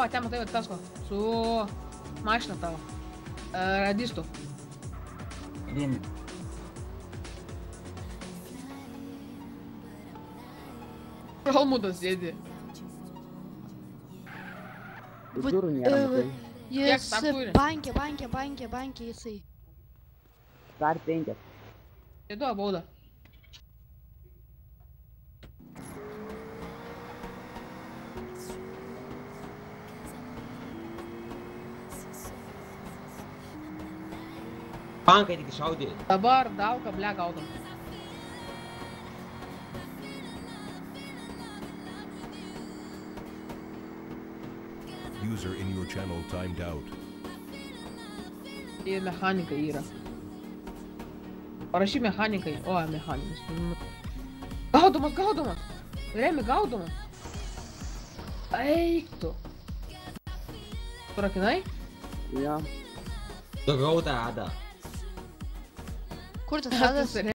O, ten matai, tasko. Su mašina tavo. Radistų. Vieni. Helmutas sėdi. Durų nėra, matai. Kiek Jis dar turi? bankė jisai. Dar 5. Įduoja baudą. Pankai tik šaudė. Dabar dauką, ble, gaudom. User in your channel timed out. Ir mechanikai yra. Parašy mechanikai. O, mechanikas. Gaudomas! Remi, gaudomas! Eik tu. Surakinai? Jo. Tu gauta, Ada. Kur tas radas?